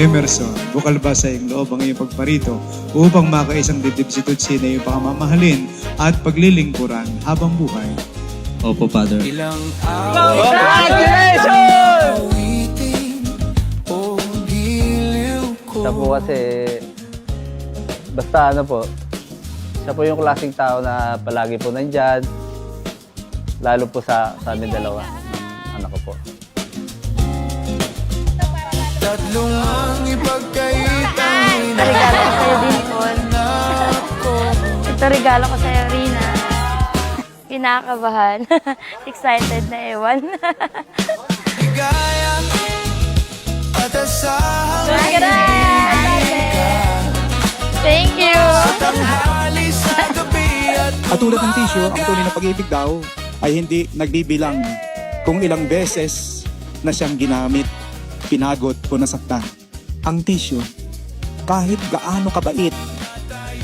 Emerson, bukal ba sa iyong loob ang iyong pagparito upang makaisang dibdib si Tutsi na iyong pamamahalin at paglilingkuran habang buhay? Opo, Father. Siya po kasi, basta ano po, siya po yung klaseng tao na palagi po nandyan, lalo po sa amin dalawa, ng anak ko po. Tatlong ang ipagkaitang Ito regalo ko sa'yo, Dimple. Ito regalo ko sa'yo, Rina. Kinakabahan. Excited na ewan. ligaya at asahang Thank you! tanghali sa gabi at At tulad ng tissue, ang tunay na pag-ibig daw ay hindi nagbibilang kung ilang beses na siyang ginamit, pinagot o nasaktan. Ang tissue, kahit gaano kabait,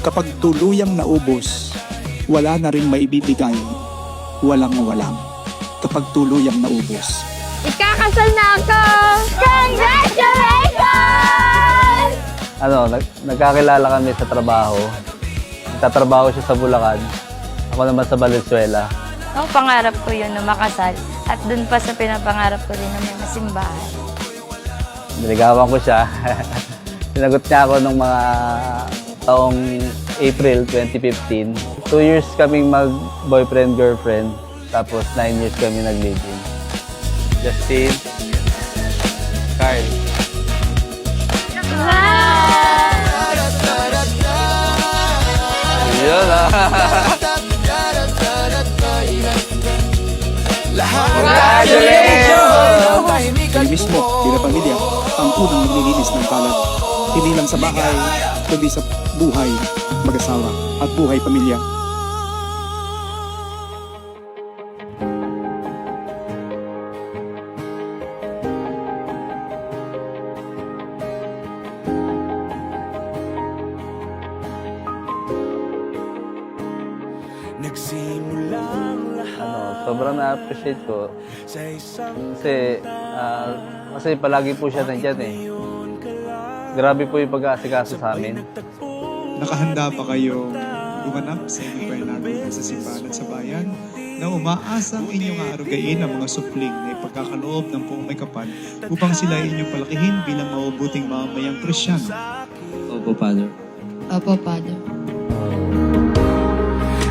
kapag tuluyang naubos, wala na rin maibibigay, walang-walang. Kapag tuluyang naubos. Ikakasal na ako! Congratulations! Nagkakilala kami sa trabaho. Nagtatrabaho siya sa Bulacan. Ako naman sa Valenzuela. Pangarap ko yun na makasal. At dun pa sa pinapangarap ko rin na may masimbahan. Niligawan ko siya. Sinagot niya ako nung mga taong April 2015. 2 years kaming mag-boyfriend-girlfriend. Tapos 9 years kami nag-live-in. Justin, Carl. Yun Kayo mismo, tila pamilya, ang unang maglilinis ng kalat. Hindi lang sa bahay, kundi sa buhay, mag-asawa at buhay pamilya. nagsimulang lahat Sobrang na-appreciate ko. sa isang Kasi palagi po siya nandyan eh. Grabe po yung pag-aasikaso sa amin. Nakahanda pa kayong gumanap sa inyong pananagutan sa simbahan at sa bayan na umaasang inyong aarugain ang mga supling na ipagkakaloob ng buong may kapal upang sila ay inyong palakihin bilang mabubuting mamamayang Kristyano? Opo, Father. Opo, Father.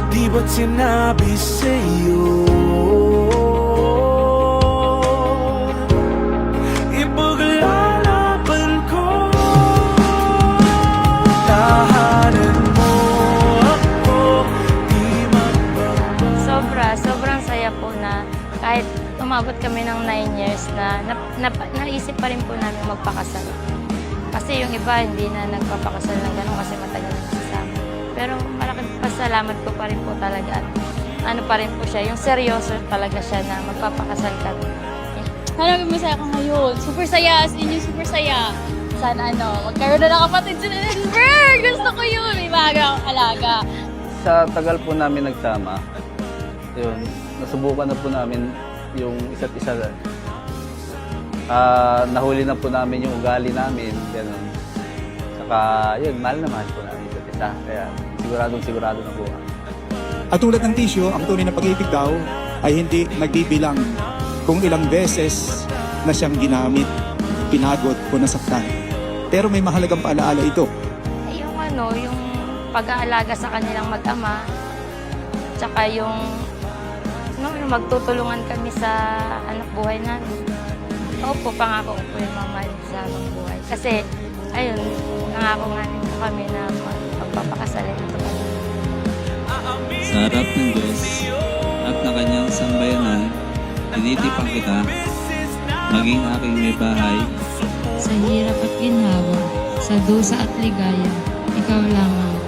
Di ba't sinabi sa'yo ipaglalaban ko tahanan mo ako di Sobrang saya po na kahit umabot kami ng 9 years na naisip pa rin po namin magpakasal. Kasi yung iba hindi na nagpapakasal ng gano'n kasi matagal na sasama. Pero malaking pasalamat ko pa rin po talaga at ano pa rin po siya, yung seryoso talaga siya na magpapakasal kami. Maraming masaya ka ngayon. Super saya, as in yung super saya. Sana magkaroon na ng kapatid si Lindbergh! Gusto ko yun! May baga akong alaga. Sa tagal po namin nagsama, yun, nasubukan na po namin yung isa't isa. Nahuli na po namin yung ugali namin, gano'n. Saka, yun, mahal na mahal po namin isa't isa. Kaya sigurado na po. At tulad ng tissue, ang tunay na pag-ibig daw ay hindi nagbibilang kung ilang beses na siyang ginamit, pinagot o nasaktan. Pero may mahalagang paalaala ito. Yung yung pag-aalaga sa kanilang mag-ama, tsaka yung magtutulungan kami sa anak buhay namin. Opo, pangako ko po yung mamahal sa habang buhay. Kasi, ayun, nangako nga nito kami na magpapakasalin ito kami. Sa harap ng Diyos at ng kanyang sambayanan, tinitipan kita, maging aking may bahay. Sa hirap at ginhawa, sa dusa at ligaya, ikaw lamang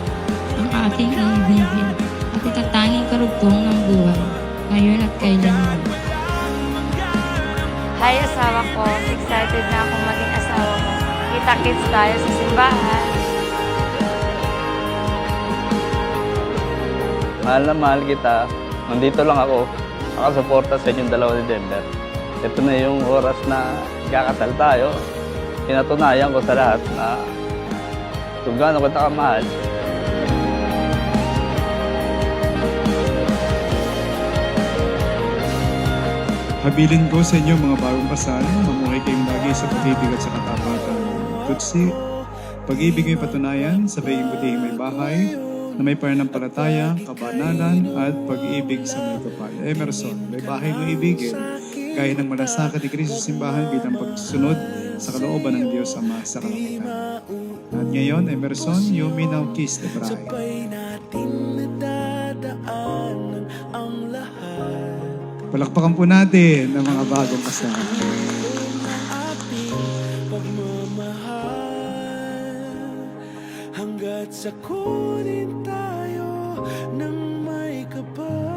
ang aking iibigin at itatanging karugtong ng buhay, ngayon at kailanman. Hi, asawa ko. Excited na akong maging asawa mo. Kita-kits tayo sa simbahan. Mahal na mahal kita. Nandito lang ako. Nakasuporta sa inyong dalawa ni Denver. Ito na yung oras na kakasal tayo. pinatunayan ko sa lahat na kung gaano kita kamahal. Habilin ko sa inyo mga bagong kasal, mamuhay kayong lagi sa pag-ibig at sa katapatan. Tutsi, pag-ibig may patunayan, sa pagiging butihing may bahay, na may pananampalataya, kabanalan, at pag-ibig sa may kapal. Emerson, may bahay mo ibigin, gaya ng malasakit ni Kristo sa simbahan bilang pagsunod sa kalooban ng Diyos Ama sa kalautan. At ngayon, Emerson, you may now kiss the bride. sabay natin nadadaanan ang lahat. Palakpakan po natin ang mga bagong kasal. Ating pagmamahal hanggat sa kunin tayo ng may kapal.